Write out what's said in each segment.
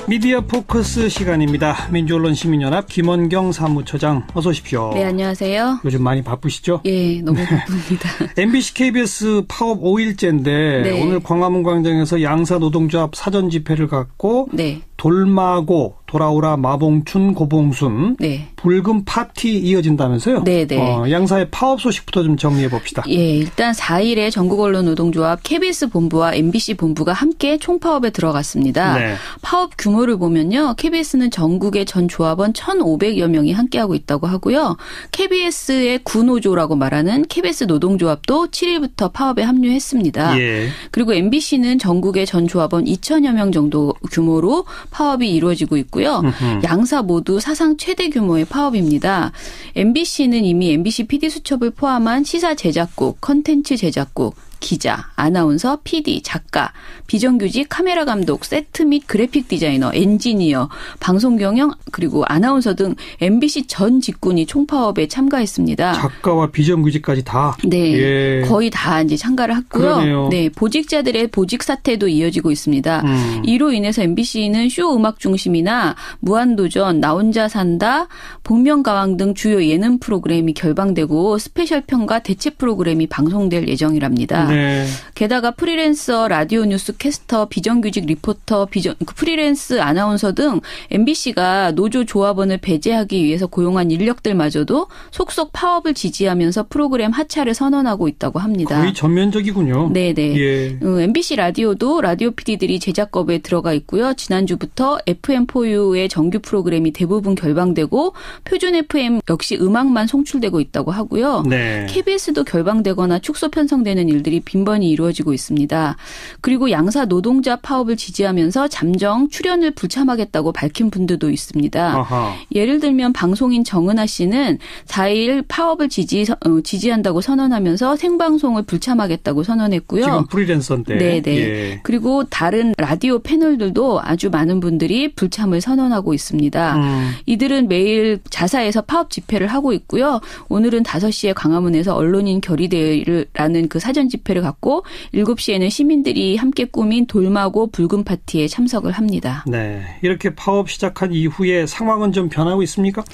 미디어 포커스 시간입니다. 민주언론시민연합 김원경 사무처장 어서 오십시오. 네, 안녕하세요. 요즘 많이 바쁘시죠? 예, 너무 바쁩니다. MBC, KBS 파업 5일째인데 네. 오늘 광화문 광장에서 양사 노동조합 사전 집회를 갖고 네. 돌마고 돌아오라 마봉춘 고봉순 네. 붉은 파티 이어진다면서요? 네네. 양사의 파업 소식부터 좀 정리해 봅시다. 예, 일단 4일에 전국언론노동조합 KBS 본부와 MBC 본부가 함께 총파업에 들어갔습니다. 네. 파업 규모를 보면요. KBS는 전국의 전 조합원 1,500여 명이 함께하고 있다고 하고요. KBS의 구노조라고 말하는 KBS 노동조합도 7일부터 파업에 합류했습니다. 예. 그리고 MBC는 전국의 전 조합원 2,000여 명 정도 규모로 파업이 이루어지고 있고요. 양사 모두 사상 최대 규모의 파업입니다. MBC는 이미 MBC PD수첩을 포함한 시사 제작국, 컨텐츠 제작국, 기자, 아나운서, PD, 작가, 비정규직, 카메라 감독, 세트 및 그래픽 디자이너, 엔지니어, 방송 경영, 그리고 아나운서 등 MBC 전 직군이 총파업에 참가했습니다. 작가와 비정규직까지 다? 네. 예. 거의 다 이제 참가를 했고요. 그러네요. 네. 보직자들의 보직 사퇴도 이어지고 있습니다. 이로 인해서 MBC는 쇼 음악 중심이나 무한도전, 나 혼자 산다, 복면가왕 등 주요 예능 프로그램이 결방되고 스페셜 편과 대체 프로그램이 방송될 예정이랍니다. 네. 게다가 프리랜서, 라디오 뉴스 캐스터, 비정규직 리포터, 프리랜스 아나운서 등 MBC가 노조 조합원을 배제하기 위해서 고용한 인력들마저도 속속 파업을 지지하면서 프로그램 하차를 선언하고 있다고 합니다. 거의 전면적이군요. 네네. 예. MBC 라디오도 라디오 PD들이 제작업에 들어가 있고요. 지난주부터 FM4U의 정규 프로그램이 대부분 결방되고 표준 FM 역시 음악만 송출되고 있다고 하고요. 네. KBS도 결방되거나 축소 편성되는 일들이 빈번히 이루어지고 있습니다. 그리고 양사 노동자 파업을 지지하면서 잠정 출연을 불참하겠다고 밝힌 분들도 있습니다. 아하. 예를 들면 방송인 정은하 씨는 4일 파업을 지지한다고 선언하면서 생방송을 불참하겠다고 선언했고요. 지금 프리랜서인데. 네네. 예. 그리고 다른 라디오 패널들도 아주 많은 분들이 불참을 선언하고 있습니다. 이들은 매일 자사에서 파업 집회를 하고 있고요. 오늘은 5시에 광화문에서 언론인 결의대회라는 그 사전 집회를 갖고 7시에는 시민들이 함께 꾸민 돌마고 붉은 파티에 참석을 합니다. 네. 이렇게 파업 시작한 이후에 상황은 좀 변하고 있습니까?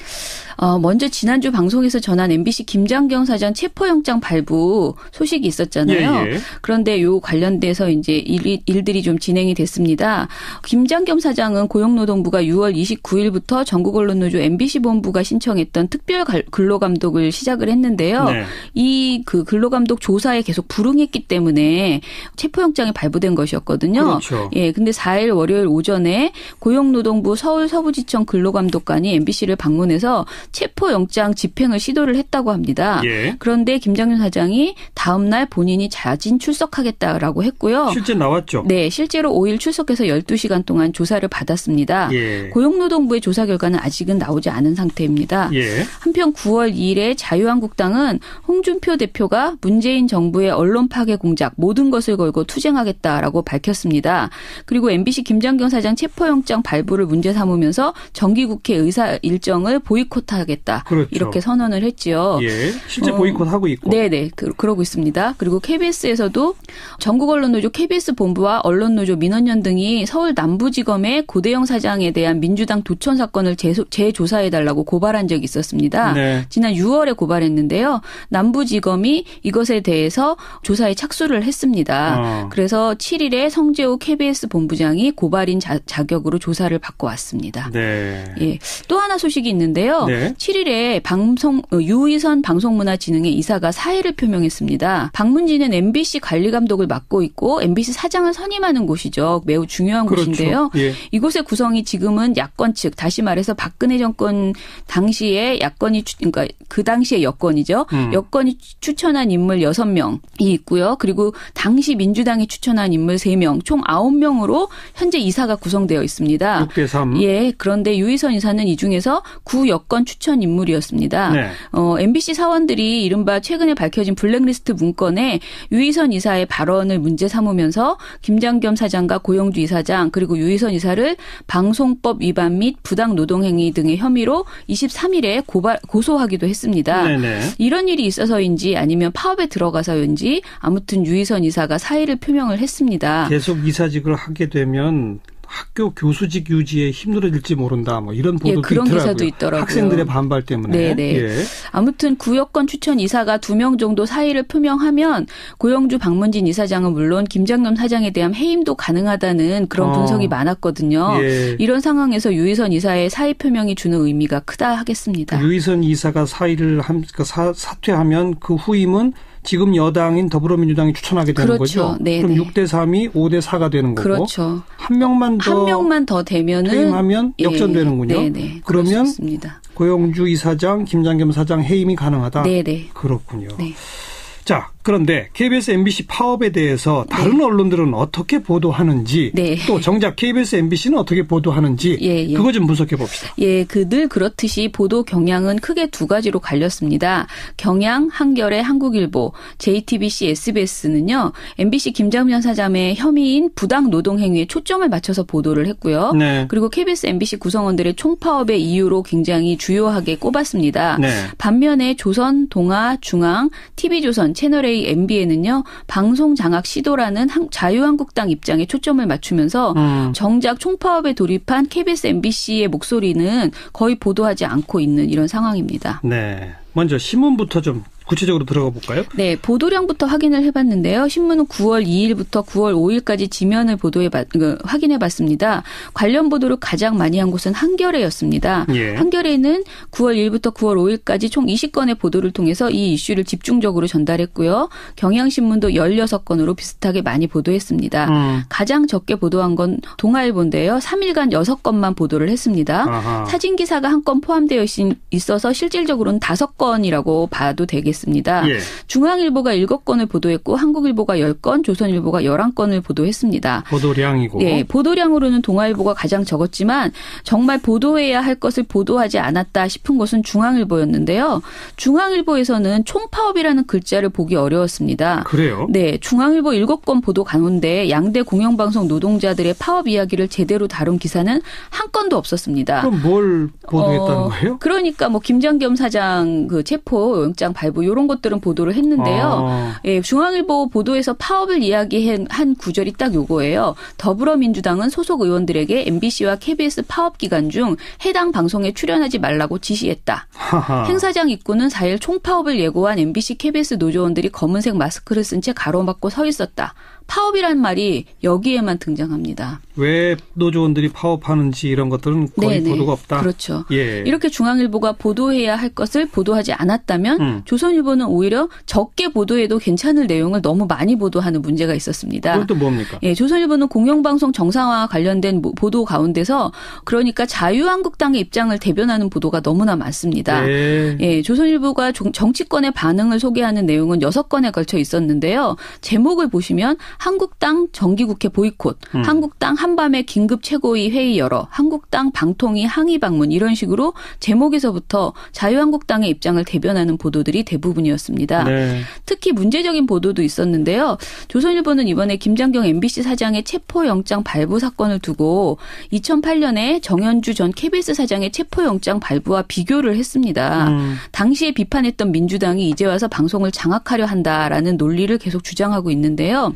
먼저 지난주 방송에서 전한 MBC 김장경 사장 체포영장 발부 소식이 있었잖아요. 예, 예. 그런데 요 관련돼서 이제 일들이 좀 진행이 됐습니다. 김장경 사장은 고용노동부가 6월 29일부터 전국언론노조 MBC 본부가 신청했던 특별 근로감독을 시작을 했는데요. 네. 이 그 근로감독 조사에 계속 불응했기 때문에 체포영장이 발부된 것이었거든요. 그렇죠. 예, 근데 4일 월요일 오전에 고용노동부 서울 서부지청 근로감독관이 MBC를 방문해서 체포영장 집행을 시도를 했다고 합니다. 예. 그런데 김장윤 사장이 다음 날 본인이 자진 출석하겠다라고 했고요. 실제 나왔죠? 네, 실제로 5일 출석해서 12시간 동안 조사를 받았습니다. 예. 고용노동부의 조사 결과는 아직은 나오지 않은 상태입니다. 예. 한편 9월 2일에 자유한국당은 홍준표 대표가 문재인 정부의 언론 파괴 공작 모든 것을 걸고 투쟁하겠다라고 밝혔습니다. 그리고 MBC 김장경 사장 체포영장 발부를 문제 삼으면서 정기국회 의사 일정을 보이콧하겠다. 그렇죠. 이렇게 선언을 했지요. 예. 실제 보이콧하고 있고. 네네. 그러고 있습니다. 그리고 KBS에서도 전국언론노조 KBS 본부와 언론노조 민원연 등이 서울 남부지검의 고대영 사장에 대한 민주당 도천 사건을 재조사해달라고 고발한 적이 있었습니다. 네. 지난 6월에 고발했는데요. 남부지검이 이것에 대해서 조사에 착수를 했습니다. 그래서 7일에 성재호 KBS 본부장이 고발인 자격으로 조사를 받고 왔습니다. 네. 예. 또 하나 소식이 있는데요. 네. 7일에 유희선 방송문화진흥의 이사가 사의를 표명했습니다. 방문진은 MBC 관리감독을 맡고 있고 MBC 사장을 선임하는 곳이죠. 매우 중요한 그렇죠. 곳인데요. 예. 이곳의 구성이 지금은 야권 측, 다시 말해서 박근혜 정권 당시에 야권이 그러니까 그 당시의 여권이죠. 여권이 추천한 인물 6명이 있고요. 그리고 당시 민주당이 추천한 인물 3명, 총 9명으로 현재 이사가 구성되어 있습니다. 6대3. 예, 그런데 유희선 이사는 이 중에서 구여권 추천 인물이었습니다. 네. MBC 사원들이 이른바 최근에 밝혀진 블랙리스트 문건에 유희선 이사의 발언을 문제 삼으면서 김장겸 사장과 고영주 이사장 그리고 유희선 이사를 방송법 위반 및 부당 노동행위 등의 혐의로 23일에 고소하기도 했습니다. 네네. 이런 일이 있어서인지 아니면 파업에 들어가서인지 아무튼 유희선 이사가 사의를 표명을 했습니다. 계속 이사직을 하게 되면 학교 교수직 유지에 힘들어질지 모른다. 뭐 이런 보도도 그런 있더라고요. 기사도 있더라고요. 학생들의 반발 때문에. 네네. 예. 아무튼 구여권 추천 이사가 2명 정도 사의를 표명하면 고영주 박문진 이사장은 물론 김장겸 사장에 대한 해임도 가능하다는 그런 분석이 많았거든요. 예. 이런 상황에서 유희선 이사의 사의 표명이 주는 의미가 크다 하겠습니다. 유희선 이사가 사퇴하면 그 후임은 지금 여당인 더불어민주당이 추천하게 되는 거죠. 네네. 그럼 6대3이 5대4가 되는 거고. 그렇죠. 한 명만 더 되면은 퇴임하면 역전되는군요. 네네. 그러면 그렇습니다. 고영주 이사장, 김장겸 사장 해임이 가능하다. 네네. 그렇군요. 네. 자, 그런데 KBS, MBC 파업에 대해서 다른 언론들은 어떻게 보도하는지 또 정작 KBS, MBC는 어떻게 보도하는지 그거 좀 분석해 봅시다. 늘 그렇듯이 보도 경향은 크게 두 가지로 갈렸습니다. 경향, 한겨레, 한국일보, JTBC, SBS는요. MBC 김장겸 사장의 혐의인 부당 노동 행위에 초점을 맞춰서 보도를 했고요. 네. 그리고 KBS, MBC 구성원들의 총파업의 이유로 굉장히 주요하게 꼽았습니다. 네. 반면에 조선, 동아, 중앙, TV조선, 채널A, MBN은요. 방송 장악 시도라는 자유한국당 입장에 초점을 맞추면서 정작 총파업에 돌입한 KBS, MBC의 목소리는 거의 보도하지 않고 있는 이런 상황입니다. 네. 먼저 신문부터 좀 구체적으로 들어가 볼까요? 네, 보도량부터 확인을 해봤는데요. 신문은 9월 2일부터 9월 5일까지 지면을 확인해봤습니다. 관련 보도를 가장 많이 한 곳은 한겨레였습니다. 예. 한겨레는 9월 1일부터 9월 5일까지 총 20건의 보도를 통해서 이 이슈를 집중적으로 전달했고요. 경향신문도 16건으로 비슷하게 많이 보도했습니다. 가장 적게 보도한 건 동아일보인데요. 3일간 6건만 보도를 했습니다. 아하. 사진기사가 한 건 포함되어 있어서 실질적으로는 5건이라고 봐도 되겠습니다. 예. 중앙일보가 7건을 보도했고 한국일보가 10건, 조선일보가 11건을 보도했습니다. 보도량이고. 네, 보도량으로는 동아일보가 가장 적었지만 정말 보도해야 할 것을 보도하지 않았다 싶은 것은 중앙일보였는데요. 중앙일보에서는 총파업이라는 글자를 보기 어려웠습니다. 그래요? 네, 중앙일보 7건 보도 가운데 양대 공영방송 노동자들의 파업 이야기를 제대로 다룬 기사는 한 건도 없었습니다. 그럼 뭘 보도했다는 거예요? 그러니까 뭐 김장겸 사장 그 체포 영장 발부 이런 것들은 보도를 했는데요. 예, 중앙일보 보도에서 파업을 이야기한 구절이 딱 요거예요. 더불어민주당은 소속 의원들에게 MBC와 KBS 파업 기간 중 해당 방송에 출연하지 말라고 지시했다. 하하. 행사장 입구는 4일 총파업을 예고한 MBC, KBS 노조원들이 검은색 마스크를 쓴 채 가로막고 서 있었다. 파업이란 말이 여기에만 등장합니다. 왜 노조원들이 파업하는지 이런 것들은 거의 보도가 없다. 그렇죠. 예. 이렇게 중앙일보가 보도해야 할 것을 보도하지 않았다면 조선일보는 오히려 적게 보도해도 괜찮을 내용을 너무 많이 보도하는 문제가 있었습니다. 그건 또 뭡니까? 예, 조선일보는 공영방송 정상화와 관련된 보도 가운데서 그러니까 자유한국당의 입장을 대변하는 보도가 너무나 많습니다. 예, 조선일보가 정치권의 반응을 소개하는 내용은 6건에 걸쳐 있었는데요. 제목을 보시면 한국당 정기국회 보이콧, 한국당 한밤에 긴급 최고위 회의 열어, 한국당 방통위 항의 방문 이런 식으로 제목에서부터 자유한국당의 입장을 대변하는 보도들이 대부분이었습니다. 네. 특히 문제적인 보도도 있었는데요. 조선일보는 이번에 김장겸 MBC 사장의 체포영장 발부 사건을 두고 2008년에 정현주 전 KBS 사장의 체포영장 발부와 비교를 했습니다. 당시에 비판했던 민주당이 이제 와서 방송을 장악하려 한다라는 논리를 계속 주장하고 있는데요.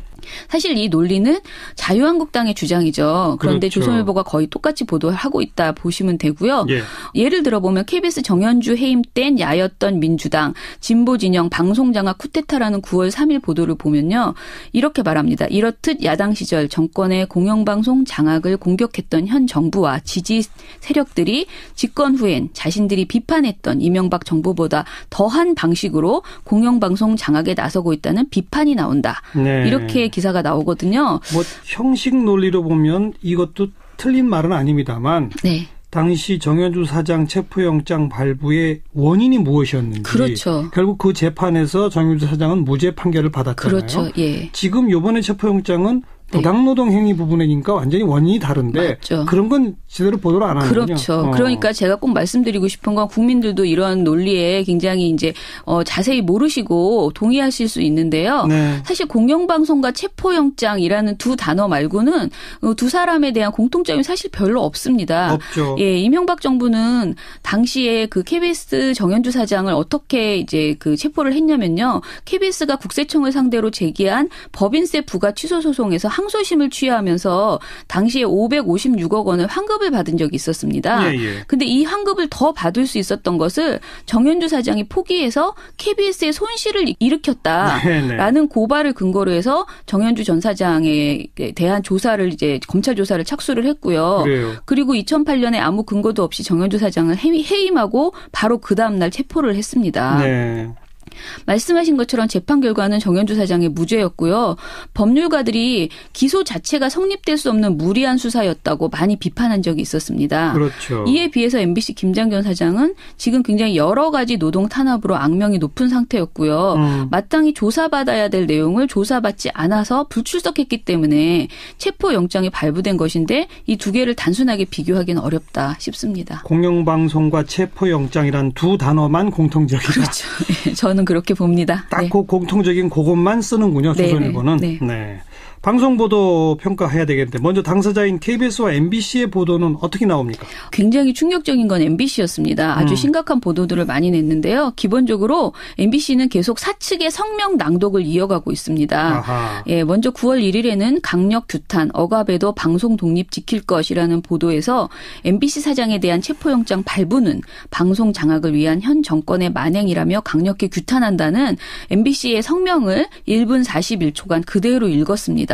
사실 이 논리는 자유한국당의 주장이죠. 그런데 그렇죠. 조선일보가 거의 똑같이 보도하고 있다 보시면 되고요. 예. 예를 들어보면 KBS 정현주 해임 땐 야였던 민주당, 진보진영 방송장악 쿠데타라는 9월 3일 보도를 보면요. 이렇게 말합니다. 이렇듯 야당 시절 정권의 공영방송 장악을 공격했던 현 정부와 지지 세력들이 집권 후엔 자신들이 비판했던 이명박 정부보다 더한 방식으로 공영방송 장악에 나서고 있다는 비판이 나온다. 네. 이렇게 기사가 나오거든요. 뭐 형식 논리로 보면 이것도 틀린 말은 아닙니다만 네. 당시 정현주 사장 체포영장 발부의 원인이 무엇이었는지 그렇죠. 결국 그 재판에서 정현주 사장은 무죄 판결을 받았잖아요. 그렇죠. 예. 지금 이번에 체포영장은 부당노동 행위 부분이니까 완전히 원인이 다른데 맞죠. 그런 건 제대로 보도를 안 하는군요. 그렇죠. 그러니까 제가 꼭 말씀드리고 싶은 건 국민들도 이런 논리에 굉장히 이제 자세히 모르시고 동의하실 수 있는데요. 네. 사실 공영방송과 체포영장이라는 두 단어 말고는 두 사람에 대한 공통점이 사실 별로 없습니다. 없죠. 예, 이명박 정부는 당시에 그 KBS 정현주 사장을 어떻게 이제 그 체포를 했냐면요. KBS가 국세청을 상대로 제기한 법인세 부과 취소 소송에서 항소심을 취하하면서 당시에 556억 원을 환급을 받은 적이 있었습니다. 근데 이 환급을 더 받을 수 있었던 것을 정현주 사장이 포기해서 KBS에 손실을 일으켰다라는 고발을 근거로 해서 정현주 전 사장에 대한 조사를 이제 검찰 조사를 착수를 했고요. 그리고 2008년에 아무 근거도 없이 정현주 사장을 해임하고 바로 그 다음 날 체포를 했습니다. 네. 말씀하신 것처럼 재판 결과는 정현주 사장의 무죄였고요. 법률가들이 기소 자체가 성립될 수 없는 무리한 수사였다고 많이 비판한 적이 있었습니다. 그렇죠. 이에 비해서 MBC 김장겸 사장은 지금 굉장히 여러 가지 노동 탄압으로 악명이 높은 상태였고요. 마땅히 조사받아야 될 내용을 조사받지 않아서 불출석했기 때문에 체포영장이 발부된 것인데 이 두 개를 단순하게 비교하기는 어렵다 싶습니다. 공영방송과 체포영장이란 두 단어만 공통적이다. 그렇죠. 저는 그렇게 봅니다. 딱 그 공통적인 그것만 쓰는군요. 조선일보는. 네. 방송보도 평가해야 되겠는데 먼저 당사자인 KBS와 MBC의 보도는 어떻게 나옵니까? 굉장히 충격적인 건 MBC였습니다. 아주 심각한 보도들을 많이 냈는데요. 기본적으로 MBC는 계속 사측의 성명 낭독을 이어가고 있습니다. 예, 먼저 9월 1일에는 강력 규탄, 억압에도 방송 독립 지킬 것이라는 보도에서 MBC 사장에 대한 체포영장 발부는 방송 장악을 위한 현 정권의 만행이라며 강력히 규탄한다는 MBC의 성명을 1분 41초간 그대로 읽었습니다.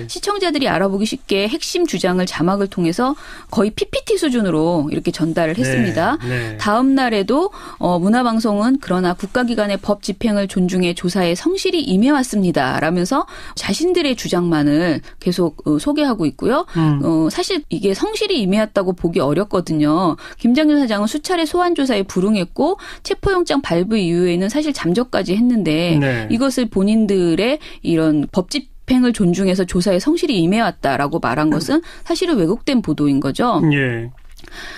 시청자들이 알아보기 쉽게 핵심 주장을 자막을 통해서 거의 PPT 수준으로 이렇게 전달을 했습니다. 다음 날에도 문화방송은 그러나 국가기관의 법 집행을 존중해 조사에 성실히 임해왔습니다. 라면서 자신들의 주장만을 계속 소개하고 있고요. 사실 이게 성실히 임해왔다고 보기 어렵거든요. 김장겸 사장은 수차례 소환조사에 불응했고 체포영장 발부 이후에는 사실 잠적까지 했는데 이것을 본인들의 이런 법 집행을 존중해서 조사에 성실히 임해왔다라고 말한 것은 사실은 왜곡된 보도인 거죠.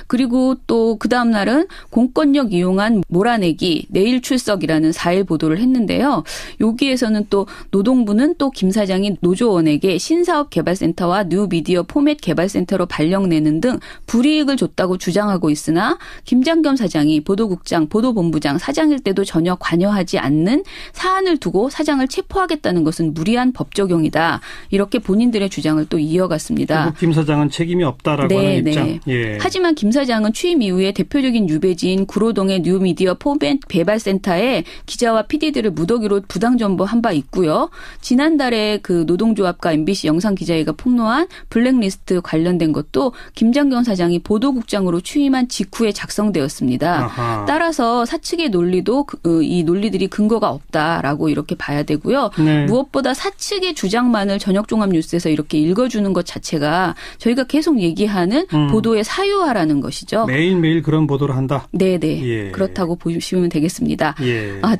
그리고 또 그 다음 날은 공권력 이용한 몰아내기 내일 출석이라는 4일 보도를 했는데요. 여기에서는 또 노동부는 또 김 사장이 노조원에게 신사업 개발센터와 뉴미디어 포맷 개발센터로 발령내는 등 불이익을 줬다고 주장하고 있으나 김장겸 사장이 보도국장, 보도본부장, 사장일 때도 전혀 관여하지 않는 사안을 두고 사장을 체포하겠다는 것은 무리한 법 적용이다. 이렇게 본인들의 주장을 또 이어갔습니다. 김 사장은 책임이 없다라고 하는 입장. 하지만 김 사장은 취임 이후에 대표적인 유배지인 구로동의 뉴미디어 포맷 개발센터에 기자와 PD들을 무더기로 부당 정보한 바 있고요. 지난달에 그 노동조합과 MBC 영상기자회가 폭로한 블랙리스트 관련된 것도 김장겸 사장이 보도국장으로 취임한 직후에 작성되었습니다. 따라서 사측의 논리도 이 논리들이 근거가 없다라고 이렇게 봐야 되고요. 무엇보다 사측의 주장만을 저녁종합뉴스에서 이렇게 읽어주는 것 자체가 저희가 계속 얘기하는 보도의 사유화라는 것이죠. 매일매일 그런 보도를 한다? 네네. 그렇다고 보시면 되겠습니다.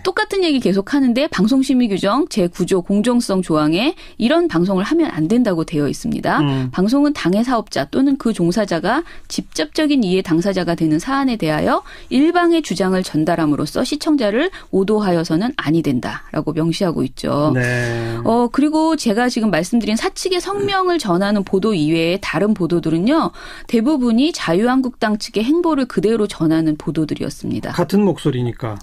똑같은 얘기 계속 하는데 방송심의규정 제9조 공정성 조항에 이런 방송을 하면 안 된다고 되어 있습니다. 방송은 당의 사업자 또는 그 종사자가 직접적인 이해 당사자가 되는 사안에 대하여 일방의 주장을 전달함으로써 시청자를 오도하여서는 아니 된다라고 명시하고 있죠. 그리고 제가 지금 말씀드린 사측의 성명을 전하는 보도 이외에 다른 보도들은요. 대부분이 자유한국당 측의 행보를 그대로 전하는 보도들이었습니다. 같은 목소리니까.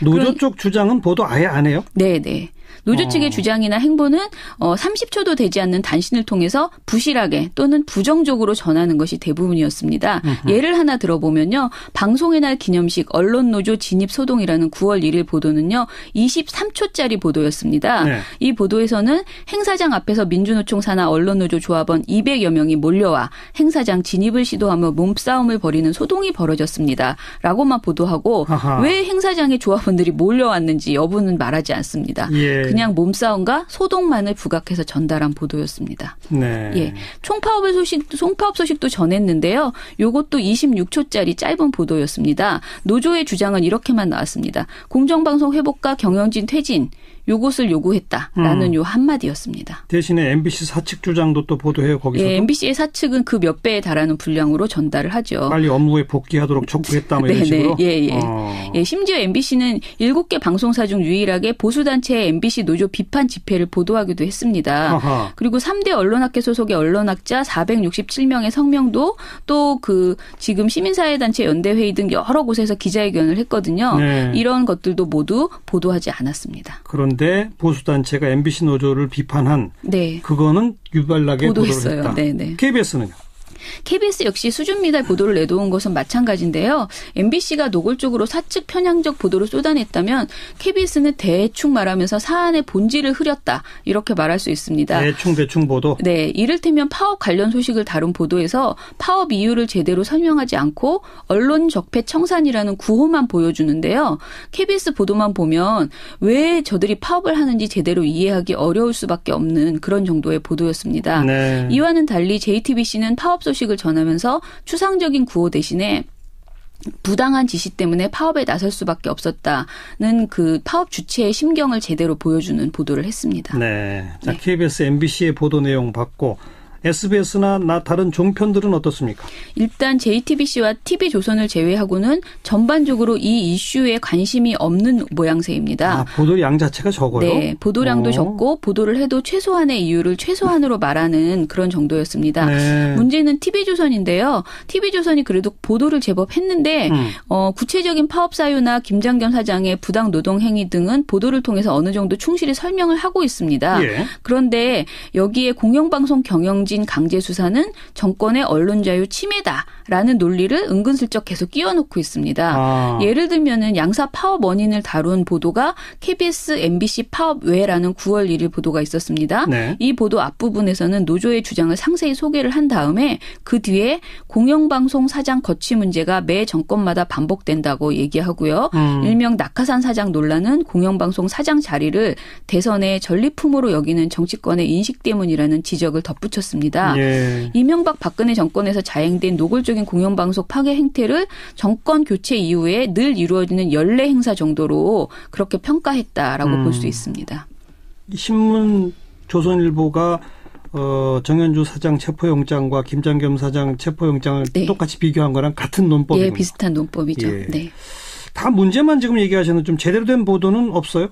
노조 쪽 주장은 보도 아예 안 해요? 네네. 노조 측의 주장이나 행보는 30초도 되지 않는 단신을 통해서 부실하게 또는 부정적으로 전하는 것이 대부분이었습니다. 예를 하나 들어보면요. 방송의 날 기념식 언론노조 진입소동이라는 9월 1일 보도는요. 23초짜리 보도였습니다. 이 보도에서는 행사장 앞에서 민주노총 산하 언론노조 조합원 200여 명이 몰려와 행사장 진입을 시도하며 몸싸움을 벌이는 소동이 벌어졌습니다. 라고만 보도하고 왜 행사장에 조합원들이 몰려왔는지 여부는 말하지 않습니다. 그냥 몸싸움과 소동만을 부각해서 전달한 보도였습니다. 총파업 소식도 전했는데요. 이것도 26초짜리 짧은 보도였습니다. 노조의 주장은 이렇게만 나왔습니다. 공정방송 회복과 경영진 퇴진. 요것을 요구했다라는 요 한마디였습니다. 대신에 MBC 사측 주장도 또 보도해요, 거기서도? MBC의 사측은 그 몇 배에 달하는 분량으로 전달을 하죠. 빨리 업무에 복귀하도록 촉구했다, 뭐 이런 식으로? 심지어 MBC는 7개 방송사 중 유일하게 보수단체의 MBC 노조 비판 집회를 보도하기도 했습니다. 그리고 3대 언론학회 소속의 언론학자 467명의 성명도 또 그 지금 시민사회단체 연대회의 등 여러 곳에서 기자회견을 했거든요. 이런 것들도 모두 보도하지 않았습니다. 그런데 그런데 보수단체가 MBC 노조를 비판한 네. 그거는 유발나게 보도를 했다. 네네. KBS는요? KBS 역시 수준 미달 보도를 내놓은 것은 마찬가지인데요. MBC가 노골적으로 사측 편향적 보도를 쏟아냈다면 KBS는 대충 말하면서 사안의 본질을 흐렸다. 이렇게 말할 수 있습니다. 대충 보도? 네. 이를테면 파업 관련 소식을 다룬 보도에서 파업 이유를 제대로 설명하지 않고 언론 적폐 청산이라는 구호만 보여주는데요. KBS 보도만 보면 왜 저들이 파업을 하는지 제대로 이해하기 어려울 수밖에 없는 그런 정도의 보도였습니다. 네. 이와는 달리 JTBC는 파업 소식을 전하면서 추상적인 구호 대신에 부당한 지시 때문에 파업에 나설 수밖에 없었다는 그 파업 주체의 심경을 제대로 보여주는 보도를 했습니다. 네. 자, KBS, MBC의 보도 내용 봤고 SBS나 다른 종편들은 어떻습니까? 일단 JTBC와 TV조선을 제외하고는 전반적으로 이 이슈에 관심이 없는 모양새입니다. 아, 보도 양 자체가 적어요? 네. 보도량도 적고 보도를 해도 최소한의 이유를 최소한으로 말하는 그런 정도였습니다. 네. 문제는 TV조선인데요. TV조선이 그래도 보도를 제법 했는데 구체적인 파업 사유나 김장겸 사장의 부당 노동 행위 등은 보도를 통해서 어느 정도 충실히 설명을 하고 있습니다. 예. 그런데 여기에 공영방송 경영진 강제 수사는 정권의 언론 자유 침해다라는 논리를 은근슬쩍 계속 끼워놓고 있습니다. 예를 들면은 양사 파업 원인을 다룬 보도가 KBS, MBC 파업 외라는 9월 1일 보도가 있었습니다. 네. 이 보도 앞부분에서는 노조의 주장을 상세히 소개를 한 다음에 그 뒤에 공영방송 사장 거취 문제가 매 정권마다 반복된다고 얘기하고요. 일명 낙하산 사장 논란은 공영방송 사장 자리를 대선의 전리품으로 여기는 정치권의 인식 때문이라는 지적을 덧붙였습니다. 예. 이명박 박근혜 정권에서 자행된 노골적인 공영방송 파괴 행태를 정권 교체 이후에 늘 이루어지는 연례 행사 정도로 그렇게 평가했다라고 볼 수 있습니다. 신문 조선일보가 정현주 사장 체포영장과 김장겸 사장 체포영장을 네. 똑같이 비교한 거랑 같은 논법이군요. 예, 비슷한 논법이죠. 예. 네. 다 문제만 지금 얘기하셨는데 좀 제대로 된 보도는 없어요?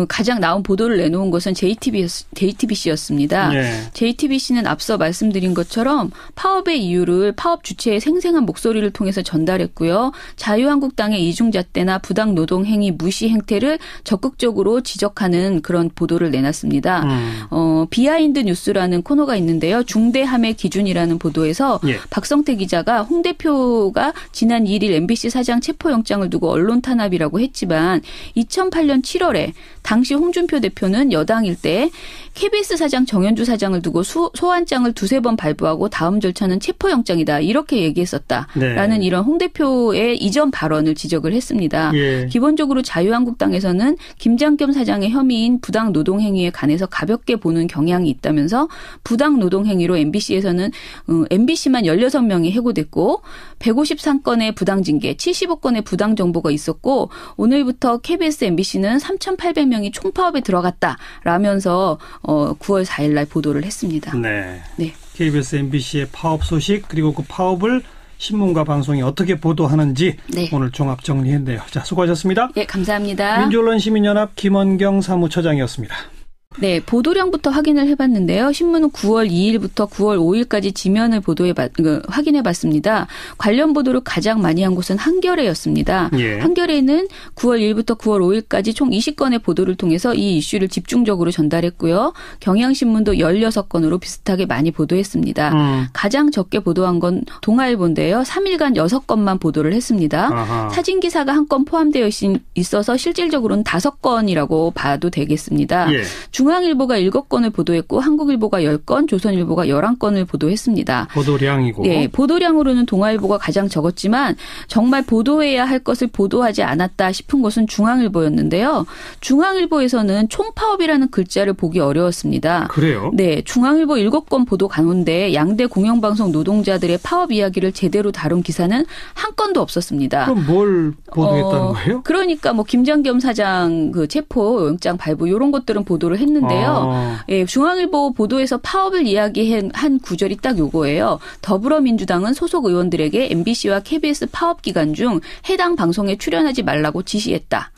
가장 나온 보도를 내놓은 것은 JTBC였습니다. 네. JTBC는 앞서 말씀드린 것처럼 파업의 이유를 파업 주체의 생생한 목소리를 통해서 전달했고요. 자유한국당의 이중잣대나 부당 노동 행위 무시 행태를 적극적으로 지적하는 그런 보도를 내놨습니다. 비하인드 뉴스라는 코너가 있는데요. 중대함의 기준이라는 보도에서 예. 박성태 기자가 홍 대표가 지난 1일 MBC 사장 체포영장을 두고 언론 탄압이라고 했지만 2008년 7월에 당시 홍준표 대표는 여당일 때 KBS 사장 정현주 사장을 두고 소환장을 두세 번 발부하고 다음 절차는 체포영장이다. 이렇게 얘기했었다라는 네. 이런 홍 대표의 이전 발언을 지적을 했습니다. 예. 기본적으로 자유한국당에서는 김장겸 사장의 혐의인 부당 노동행위에 관해서 가볍게 보는 경향이 있다면서 부당 노동행위로 MBC에서는 MBC만 16명이 해고됐고 153건의 부당징계, 75건의 부당정보가 있었고 오늘부터 KBS, MBC는 3,800명이 총파업에 들어갔다라면서 9월 4일 날 보도를 했습니다. 네. 네. KBS, MBC의 파업 소식 그리고 그 파업을 신문과 방송이 어떻게 보도하는지 네. 오늘 종합 정리했네요. 자, 수고하셨습니다. 네, 감사합니다. 민주언론시민연합 김원경 사무처장이었습니다. 네, 보도량부터 확인을 해봤는데요. 신문은 9월 2일부터 9월 5일까지 지면을 확인해봤습니다. 관련 보도를 가장 많이 한 곳은 한겨레였습니다. 예. 한겨레는 9월 1일부터 9월 5일까지 총 20건의 보도를 통해서 이 이슈를 집중적으로 전달했고요. 경향신문도 16건으로 비슷하게 많이 보도했습니다. 가장 적게 보도한 건 동아일보인데요. 3일간 6건만 보도를 했습니다. 아하. 사진기사가 한 건 포함되어 있어서 실질적으로는 5건이라고 봐도 되겠습니다. 예. 중앙일보가 7건을 보도했고 한국일보가 10건, 조선일보가 11건을 보도했습니다. 보도량이고. 네, 보도량으로는 동아일보가 가장 적었지만 정말 보도해야 할 것을 보도하지 않았다 싶은 것은 중앙일보였는데요. 중앙일보에서는 총파업이라는 글자를 보기 어려웠습니다. 그래요? 네, 중앙일보 7건 보도 가운데 양대 공영방송 노동자들의 파업 이야기를 제대로 다룬 기사는 한 건도 없었습니다. 그럼 뭘 보도했다는 거예요? 그러니까 뭐 김장겸 사장 그 체포 영장 발부 이런 것들은 보도를 했는데요. 예, 중앙일보 보도에서 파업을 이야기한 구절이 딱 요거예요. 더불어민주당은 소속 의원들에게 MBC와 KBS 파업 기간 중 해당 방송에 출연하지 말라고 지시했다.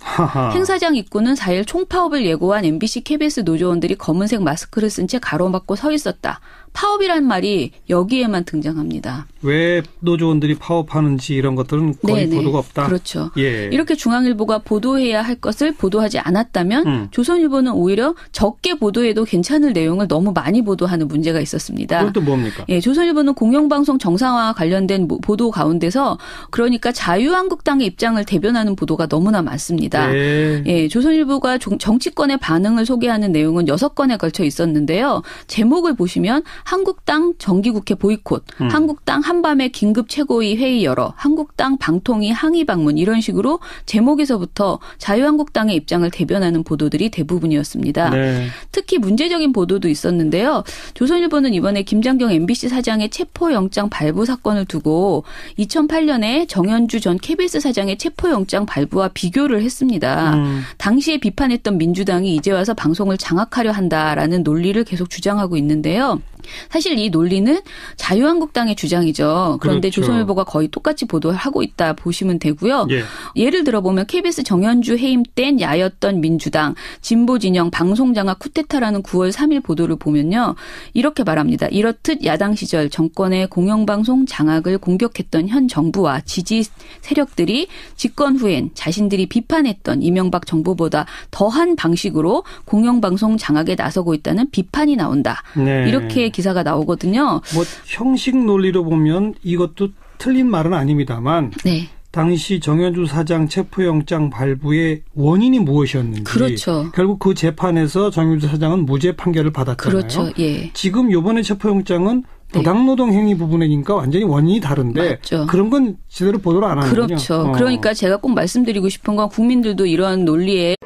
행사장 입구는 4일 총파업을 예고한 MBC, KBS 노조원들이 검은색 마스크를 쓴 채 가로막고 서 있었다. 파업이란 말이 여기에만 등장합니다. 왜 노조원들이 파업하는지 이런 것들은 거의 네네. 보도가 없다. 그렇죠. 예. 이렇게 중앙일보가 보도해야 할 것을 보도하지 않았다면 조선일보는 오히려 적게 보도해도 괜찮을 내용을 너무 많이 보도하는 문제가 있었습니다. 그건 또 뭡니까? 예, 조선일보는 공영방송 정상화와 관련된 보도 가운데서 그러니까 자유한국당의 입장을 대변하는 보도가 너무나 많습니다. 네. 예, 조선일보가 정치권의 반응을 소개하는 내용은 6건에 걸쳐 있었는데요. 제목을 보시면 한국당 정기국회 보이콧, 한국당 한밤에 긴급 최고위 회의 열어, 한국당 방통위 항의 방문 이런 식으로 제목에서부터 자유한국당의 입장을 대변하는 보도들이 대부분이었습니다. 네. 특히 문제적인 보도도 있었는데요. 조선일보는 이번에 김장경 MBC 사장의 체포영장 발부 사건을 두고 2008년에 정현주 전 KBS 사장의 체포영장 발부와 비교를 했습니다. 당시에 비판했던 민주당이 이제 와서 방송을 장악하려 한다라는 논리를 계속 주장하고 있는데요. 사실 이 논리는 자유한국당의 주장이죠. 그런데 그렇죠. 조선일보가 거의 똑같이 보도하고 있다 보시면 되고요. 예. 예를 들어보면 KBS 정현주 해임 땐 야였던 민주당 진보진영 방송장악 쿠데타라는 9월 3일 보도를 보면요. 이렇게 말합니다. 이렇듯 야당 시절 정권의 공영방송 장악을 공격했던 현 정부와 지지 세력들이 집권 후엔 자신들이 비판했던 이명박 정부보다 더한 방식으로 공영방송 장악에 나서고 있다는 비판이 나온다. 네. 이렇게 기사가 나오거든요. 뭐 형식 논리로 보면 이것도 틀린 말은 아닙니다만 네. 당시 정현주 사장 체포영장 발부의 원인이 무엇이었는지. 그렇죠. 결국 그 재판에서 정현주 사장은 무죄 판결을 받았잖아요. 그렇죠. 예. 지금 이번에 체포영장은 부당노동 행위 부분이니까 완전히 원인이 다른데 맞죠. 그런 건 제대로 보도를 안 하는군요. 그렇죠. 그러니까 제가 꼭 말씀드리고 싶은 건 국민들도 이런 논리에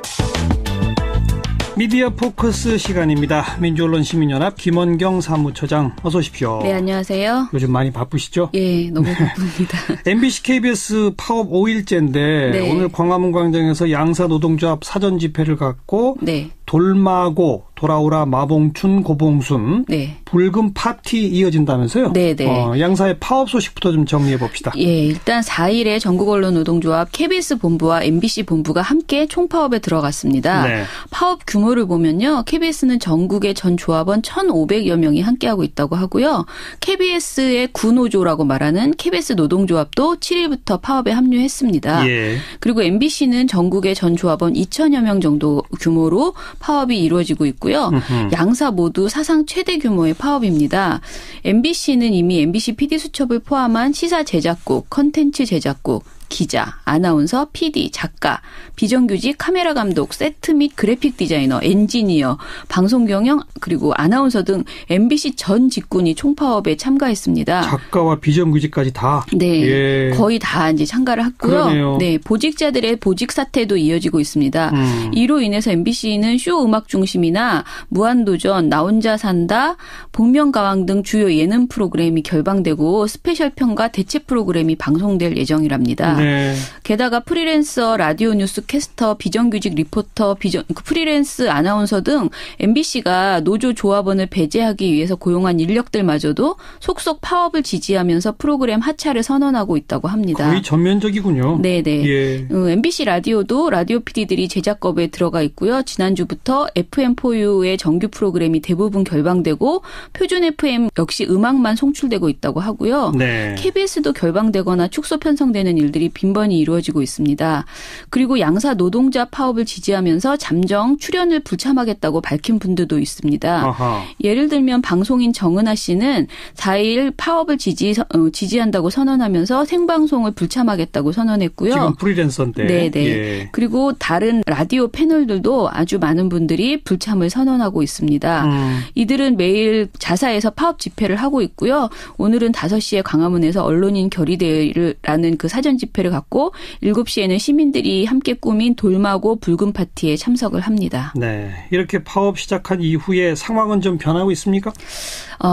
미디어 포커스 시간입니다. 민주언론시민연합 김원경 사무처장 어서 오십시오. 네, 안녕하세요. 요즘 많이 바쁘시죠? 예, 너무 바쁩니다. MBC, KBS 파업 5일째인데 네. 오늘 광화문 광장에서 양사 노동조합 사전 집회를 갖고 네. 돌마고 돌아오라 마봉춘 고봉순 네. 불금 파티 이어진다면서요? 네네. 양사의 파업 소식부터 좀 정리해 봅시다. 예, 일단 4일에 전국언론노동조합 KBS 본부와 MBC 본부가 함께 총파업에 들어갔습니다. 네. 파업 규모를 보면요. KBS는 전국의 전 조합원 1,500여 명이 함께하고 있다고 하고요. KBS의 구노조라고 말하는 KBS 노동조합도 7일부터 파업에 합류했습니다. 예. 그리고 MBC는 전국의 전 조합원 2,000여 명 정도 규모로 파업이 이루어지고 있고요. 양사 모두 사상 최대 규모의 파업입니다. MBC는 이미 MBC PD 수첩을 포함한 시사 제작국, 컨텐츠 제작국, 기자, 아나운서, PD, 작가, 비정규직, 카메라 감독, 세트 및 그래픽 디자이너, 엔지니어, 방송 경영 그리고 아나운서 등 MBC 전 직군이 총파업에 참가했습니다. 작가와 비정규직까지 다? 네. 예. 거의 다 이제 참가를 했고요. 그러네요. 네. 보직자들의 보직 사퇴도 이어지고 있습니다. 이로 인해서 MBC는 쇼 음악 중심이나 무한도전, 나 혼자 산다, 복면가왕 등 주요 예능 프로그램이 결방되고 스페셜 편과 대체 프로그램이 방송될 예정이랍니다. 네. 게다가 프리랜서, 라디오 뉴스 캐스터, 비정규직 리포터, 프리랜스 아나운서 등 MBC가 노조 조합원을 배제하기 위해서 고용한 인력들마저도 속속 파업을 지지하면서 프로그램 하차를 선언하고 있다고 합니다. 거의 전면적이군요. 네네. 예. MBC 라디오도 라디오 PD들이 제작업에 들어가 있고요. 지난주부터 FM4U의 정규 프로그램이 대부분 결방되고 표준 FM 역시 음악만 송출되고 있다고 하고요. 네. KBS도 결방되거나 축소 편성되는 일들이 빈번히 이루어지고 있습니다. 그리고 양사 노동자 파업을 지지하면서 잠정 출연을 불참하겠다고 밝힌 분들도 있습니다. 아하. 예를 들면 방송인 정은하 씨는 4일 파업을 지지한다고 선언하면서 생방송을 불참하겠다고 선언했고요. 지금 프리랜서인데. 네네. 예. 그리고 다른 라디오 패널들도 아주 많은 분들이 불참을 선언하고 있습니다. 이들은 매일 자사에서 파업 집회를 하고 있고요. 오늘은 5시에 광화문에서 언론인 결의대회라는 그 사전 집회를 갖고 7시에는 시민들이 함께 꾸민 돌마고 붉은 파티에 참석을 합니다. 네, 이렇게 파업 시작한 이후에 상황은 좀 변하고 있습니까?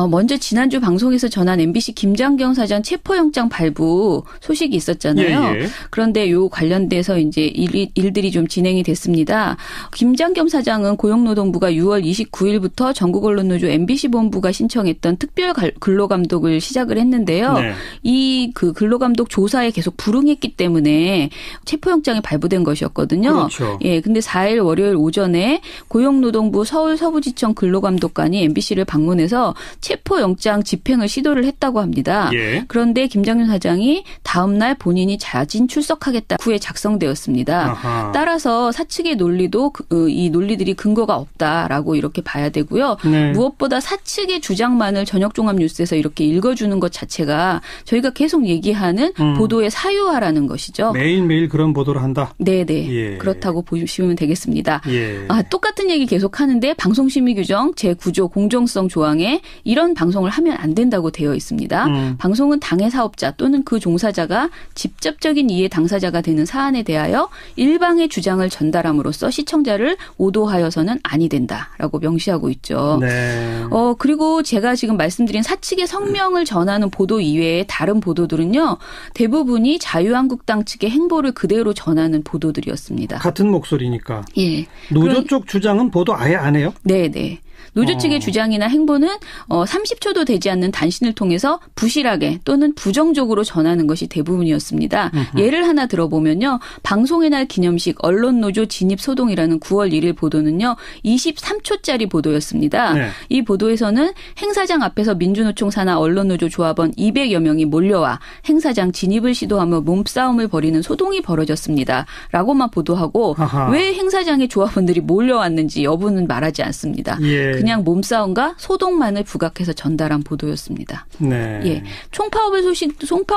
먼저 지난주 방송에서 전한 MBC 김장경 사장 체포영장 발부 소식이 있었잖아요. 예, 예. 그런데 요 관련돼서 이제 일들이 좀 진행이 됐습니다. 김장경 사장은 고용노동부가 6월 29일부터 전국언론노조 MBC 본부가 신청했던 특별 근로감독을 시작을 했는데요. 네. 이 그 근로감독 조사에 계속 불응했기 때문에 오전에 체포영장이 발부된 것이었거든요. 그렇죠. 예, 근데 4일 월요일 오전에 고용노동부 서울 서부지청 근로감독관이 MBC를 방문해서 체포영장 집행을 시도를 했다고 합니다. 예. 그런데 김장윤 사장이 다음 날 본인이 자진 출석하겠다 후에 작성되었습니다. 아하. 따라서 사측의 논리도 이 논리들이 근거가 없다라고 이렇게 봐야 되고요. 네. 무엇보다 사측의 주장만을 저녁종합뉴스에서 이렇게 읽어주는 것 자체가 저희가 계속 얘기하는 보도의 사유화라는 것이죠. 매일매일 그런 보도를 한다? 네네. 예. 그렇다고 보시면 되겠습니다. 예. 똑같은 얘기 계속 하는데 방송심의규정 제9조 공정성 조항에 이런 방송을 하면 안 된다고 되어 있습니다. 방송은 당해 사업자 또는 그 종사자가 직접적인 이해 당사자가 되는 사안에 대하여 일방의 주장을 전달함으로써 시청자를 오도하여서는 아니 된다라고 명시하고 있죠. 네. 그리고 제가 지금 말씀드린 사측의 성명을 전하는 보도 이외에 다른 보도들은요. 대부분이 자유한국당 측의 행보를 그대로 전하는 보도들이었습니다. 같은 목소리니까. 예. 노조 쪽 주장은 보도 아예 안 해요? 네네. 노조 측의 주장이나 행보는 30초도 되지 않는 단신을 통해서 부실하게 또는 부정적으로 전하는 것이 대부분이었습니다. 예를 하나 들어보면요. 방송의 날 기념식 언론노조 진입소동이라는 9월 1일 보도는요. 23초짜리 보도였습니다. 네. 이 보도에서는 행사장 앞에서 민주노총 산하 언론노조 조합원 200여 명이 몰려와 행사장 진입을 시도하며 몸싸움을 벌이는 소동이 벌어졌습니다. 라고만 보도하고 아하. 왜 행사장에 조합원들이 몰려왔는지 여부는 말하지 않습니다. 예. 그냥 몸싸움과 소동만을 부각해서 전달한 보도였습니다. 네. 예. 총파업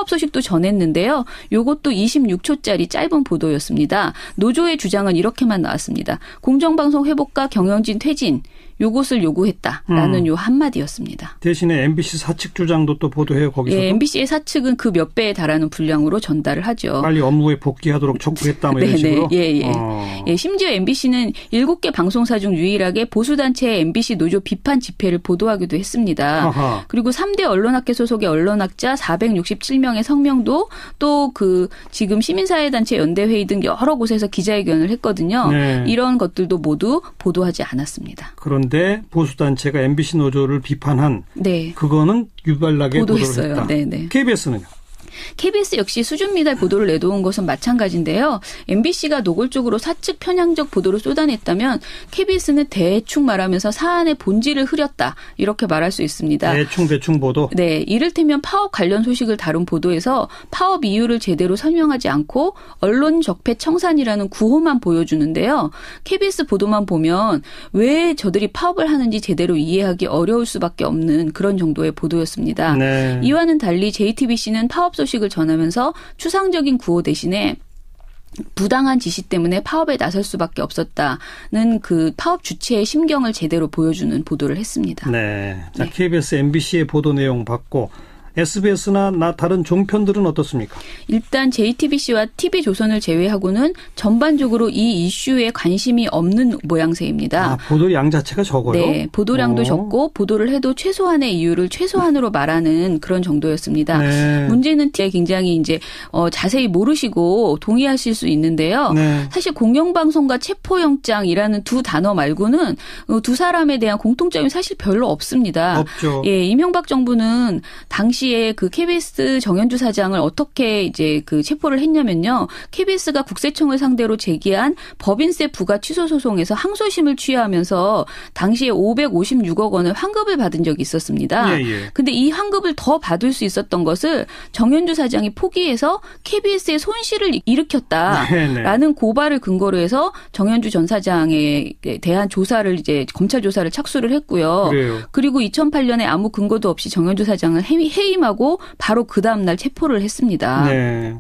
소식도 전했는데요. 요것도 26초짜리 짧은 보도였습니다. 노조의 주장은 이렇게만 나왔습니다. 공정방송 회복과 경영진 퇴진. 요것을 요구했다라는 요 한마디였습니다. 대신에 MBC 사측 주장도 또 보도해요, 거기서도? 예, MBC의 사측은 그 몇 배에 달하는 분량으로 전달을 하죠. 빨리 업무에 복귀하도록 촉구했다, 뭐 이런 식으로? 예. 예, 심지어 MBC는 7개 방송사 중 유일하게 보수단체의 MBC 노조 비판 집회를 보도하기도 했습니다. 아하. 그리고 3대 언론학회 소속의 언론학자 467명의 성명도 또 지금 시민사회단체 연대회의 등 여러 곳에서 기자회견을 했거든요. 네. 이런 것들도 모두 보도하지 않았습니다. 그런데 보수단체가 MBC 노조를 비판한 네. 그거는 유발나게 보도했어요. 보도를 했다. 네네. KBS는요? KBS 역시 수준 미달 보도를 내놓은 것은 마찬가지인데요. MBC가 노골적으로 사측 편향적 보도를 쏟아냈다면 KBS는 대충 말하면서 사안의 본질을 흐렸다. 이렇게 말할 수 있습니다. 대충 보도? 네. 이를테면 파업 관련 소식을 다룬 보도에서 파업 이유를 제대로 설명하지 않고 언론 적폐 청산이라는 구호만 보여주는데요. KBS 보도만 보면 왜 저들이 파업을 하는지 제대로 이해하기 어려울 수밖에 없는 그런 정도의 보도였습니다. 네. 이와는 달리 JTBC는 파업 소식을 전하면서 추상적인 구호 대신에 부당한 지시 때문에 파업에 나설 수밖에 없었다는 그 파업 주체의 심경을 제대로 보여주는 보도를 했습니다. 네. 자, KBS, MBC의 보도 내용 봤고 SBS나 다른 종편들은 어떻습니까? 일단 JTBC와 TV조선을 제외하고는 전반적으로 이 이슈에 관심이 없는 모양새입니다. 보도 양 자체가 적어요? 네. 보도량도 적고 보도를 해도 최소한의 이유를 최소한으로 말하는 그런 정도였습니다. 네. 문제는 굉장히 이제 자세히 모르시고 동의하실 수 있는데요. 네. 사실 공영방송과 체포영장이라는 두 단어 말고는 두 사람에 대한 공통점이 사실 별로 없습니다. 없죠. 예, 이명박 정부는 당시에 그 KBS 정현주 사장을 어떻게 이제 그 체포를 했냐면요. KBS가 국세청을 상대로 제기한 법인세 부과 취소 소송에서 항소심을 취하하면서 당시에 556억 원을 환급을 받은 적이 있었습니다. 예. 근데 이 환급을 더 받을 수 있었던 것을 정현주 사장이 포기해서 KBS의 손실을 일으켰다라는 고발을 근거로 해서 정현주 전 사장에 대한 조사를 이제 검찰 조사를 착수를 했고요. 그래요. 그리고 2008년에 아무 근거도 없이 정현주 사장을 해임하고 바로 그 다음 날 체포를 했습니다. 네.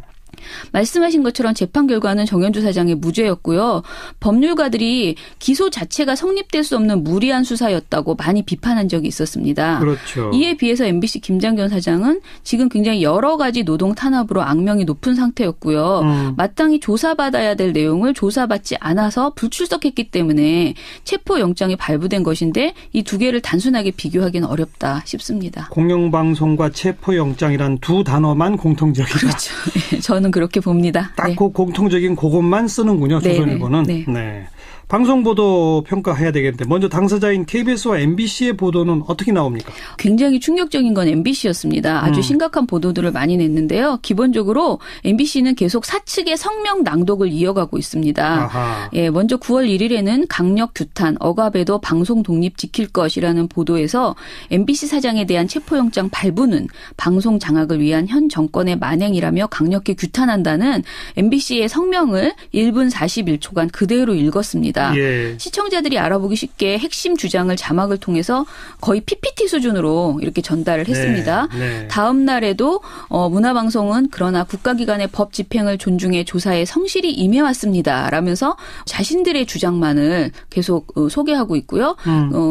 말씀하신 것처럼 재판 결과는 정현주 사장의 무죄였고요. 법률가들이 기소 자체가 성립될 수 없는 무리한 수사였다고 많이 비판한 적이 있었습니다. 그렇죠. 이에 비해서 MBC 김장균 사장은 지금 굉장히 여러 가지 노동 탄압으로 악명이 높은 상태였고요. 마땅히 조사받아야 될 내용을 조사받지 않아서 불출석했기 때문에 체포영장이 발부된 것인데 이 두 개를 단순하게 비교하기는 어렵다 싶습니다. 공영방송과 체포영장이란 두 단어만 공통적이다. 그렇죠. 저는 그렇게 봅니다. 딱 그 공통적인 그것만 쓰는군요. 조선일보는. 네. 방송 보도 평가해야 되겠는데 먼저 당사자인 KBS와 MBC의 보도는 어떻게 나옵니까? 굉장히 충격적인 건 MBC였습니다. 아주 심각한 보도들을 많이 냈는데요. 기본적으로 MBC는 계속 사측의 성명 낭독을 이어가고 있습니다. 아하. 예, 먼저 9월 1일에는 강력 규탄, 억압에도 방송 독립 지킬 것이라는 보도에서 MBC 사장에 대한 체포영장 발부는 방송 장악을 위한 현 정권의 만행이라며 강력히 규탄한다는 MBC의 성명을 1분 41초간 그대로 읽었습니다. 예. 시청자들이 알아보기 쉽게 핵심 주장을 자막을 통해서 거의 PPT 수준으로 이렇게 전달을 했습니다. 네. 다음 날에도 문화방송은 그러나 국가기관의 법 집행을 존중해 조사에 성실히 임해왔습니다. 라면서 자신들의 주장만을 계속 소개하고 있고요.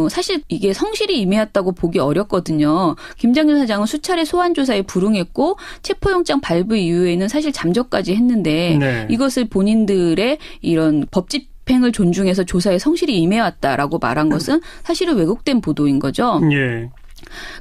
사실 이게 성실히 임해왔다고 보기 어렵거든요. 김장균 사장은 수차례 소환조사에 불응했고 체포영장 발부 이후에는 사실 잠적까지 했는데 네. 이것을 본인들의 이런 법 집행을 존중해서 조사에 성실히 임해왔다라고 말한 것은 사실은 왜곡된 보도인 거죠. 예.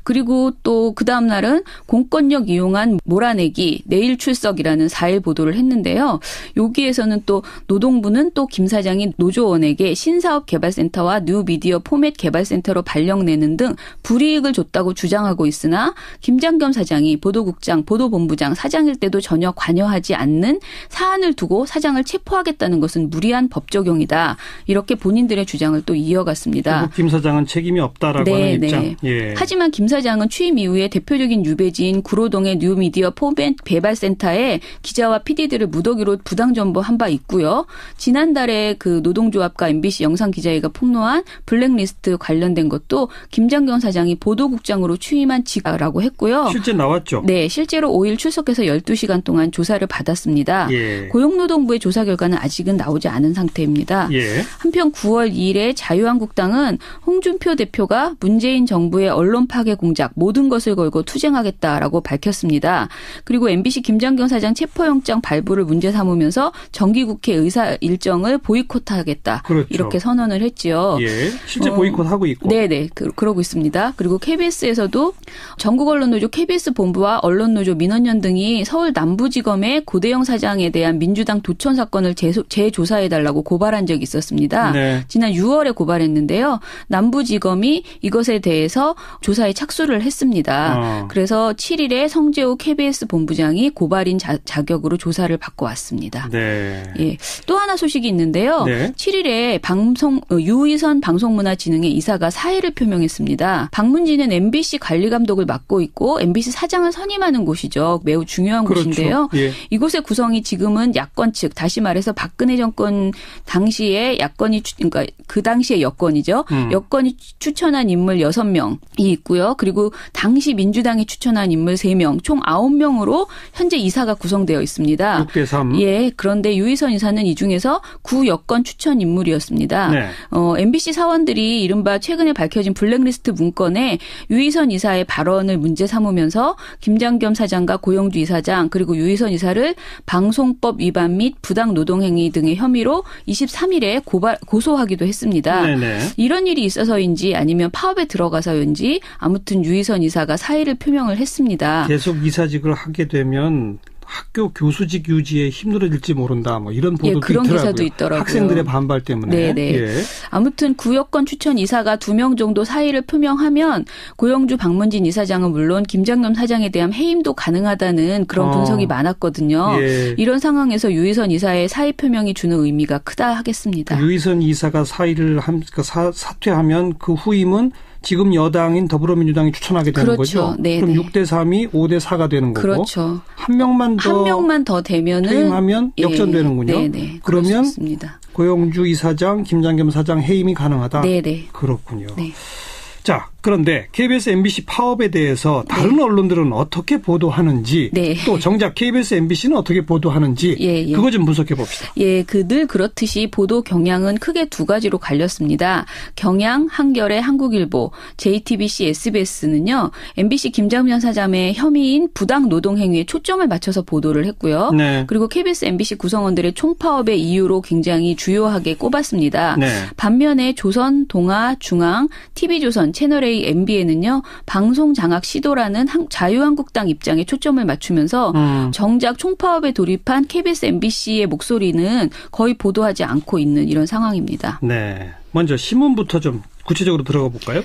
그리고 또 그 다음 날은 공권력 이용한 몰아내기 내일 출석이라는 4일 보도를 했는데요. 여기에서는 또 노동부는 또 김 사장이 노조원에게 신사업 개발센터와 뉴미디어 포맷 개발센터로 발령내는 등 불이익을 줬다고 주장하고 있으나 김장겸 사장이 보도국장, 보도본부장, 사장일 때도 전혀 관여하지 않는 사안을 두고 사장을 체포하겠다는 것은 무리한 법 적용이다. 이렇게 본인들의 주장을 또 이어갔습니다. 김 사장은 책임이 없다라고 하는 입장. 예. 하지만 김 사장은 취임 이후에 대표적인 유배지인 구로동의 뉴미디어 포맷 개발센터에 기자와 PD들을 무더기로 부당 정보한 바 있고요. 지난달에 그 노동조합과 MBC 영상기자회가 폭로한 블랙리스트 관련된 것도 김장겸 사장이 보도국장으로 취임한 직라고 했고요. 실제 나왔죠? 네. 실제로 5일 출석해서 12시간 동안 조사를 받았습니다. 예. 고용노동부의 조사 결과는 아직은 나오지 않은 상태입니다. 예. 한편 9월 2일에 자유한국당은 홍준표 대표가 문재인 정부의 언론 파괴 공작 모든 것을 걸고 투쟁하겠다라고 밝혔습니다. 그리고 MBC 김장겸 사장 체포영장 발부를 문제 삼으면서 정기국회 의사 일정을 보이콧하겠다. 그렇죠. 이렇게 선언을 했지요. 예. 실제 보이콧하고 있고. 네네. 그러고 있습니다. 그리고 KBS에서도 전국언론노조 KBS 본부와 언론노조 민원연 등이 서울 남부지검의 고대영 사장에 대한 민주당 도천 사건을 재조사해달라고 고발한 적이 있었습니다. 네. 지난 6월에 고발했는데요. 남부지검이 이것에 대해서 조사에 착수를 했습니다. 그래서 7일에 성재호 KBS 본부장이 고발인 자격으로 조사를 받고 왔습니다. 네. 예. 또 하나 소식이 있는데요. 네. 7일에 유희선 방송문화진흥의 이사가 사의를 표명했습니다. 방문진은 MBC 관리감독을 맡고 있고 MBC 사장을 선임하는 곳이죠. 매우 중요한 그렇죠. 곳인데요. 예. 이곳의 구성이 지금은 야권 측, 다시 말해서 박근혜 정권 당시에 야권이 그러니까 그 당시의 여권이죠. 여권이 추천한 인물 6명이 있고요. 그리고 당시 민주당이 추천한 인물 3명, 총 9명으로 현재 이사가 구성되어 있습니다. 6대3. 예. 그런데 유희선 이사는 이 중에서 구여권 추천 인물이었습니다. 네. MBC 사원들이 이른바 최근에 밝혀진 블랙리스트 문건에 유희선 이사의 발언을 문제 삼으면서 김장겸 사장과 고영주 이사장 그리고 유희선 이사를 방송법 위반 및 부당 노동행위 등의 혐의로 23일에 고소하기도 했습니다. 네네. 이런 일이 있어서인지 아니면 파업에 들어가서인지 아무튼 유희선 이사가 사의를 표명을 했습니다. 계속 이사직을 하게 되면 학교 교수직 유지에 힘들어질지 모른다. 뭐 이런 보도도 그런 있더라고요. 기사도 있더라고요. 학생들의 반발 때문에. 네네. 예. 아무튼 구여권 추천 이사가 2명 정도 사의를 표명하면 고영주 방문진 이사장은 물론 김장겸 사장에 대한 해임도 가능하다는 그런 분석이 많았거든요. 예. 이런 상황에서 유희선 이사의 사의 표명이 주는 의미가 크다 하겠습니다. 유희선 이사가 사의를 사퇴하면 그 후임은 지금 여당인 더불어민주당이 추천하게 되는 그렇죠. 거죠. 네네. 그럼 6대3이 5대4가 되는 거고. 그렇죠. 한 명만 더 되면은 퇴임하면 역전되는군요. 네네. 그러면 그렇습니다. 고영주 이사장, 김장겸 사장 해임이 가능하다. 네네. 그렇군요. 네. 자, 그런데 KBS, MBC 파업에 대해서 다른 언론들은 어떻게 보도하는지 또 정작 KBS, MBC는 어떻게 보도하는지 그거 좀 분석해 봅시다. 예, 늘 그렇듯이 보도 경향은 크게 두 가지로 갈렸습니다. 경향, 한겨레, 한국일보, JTBC, SBS는요. MBC 김장겸 사장의 혐의인 부당 노동 행위에 초점을 맞춰서 보도를 했고요. 네. 그리고 KBS, MBC 구성원들의 총파업의 이유로 굉장히 주요하게 꼽았습니다. 네. 반면에 조선, 동아, 중앙, TV조선, 채널A NHK, MBN은요. 방송 장악 시도라는 자유한국당 입장에 초점을 맞추면서 정작 총파업에 돌입한 KBS, MBC의 목소리는 거의 보도하지 않고 있는 이런 상황입니다. 네. 먼저 신문부터 좀 구체적으로 들어가 볼까요?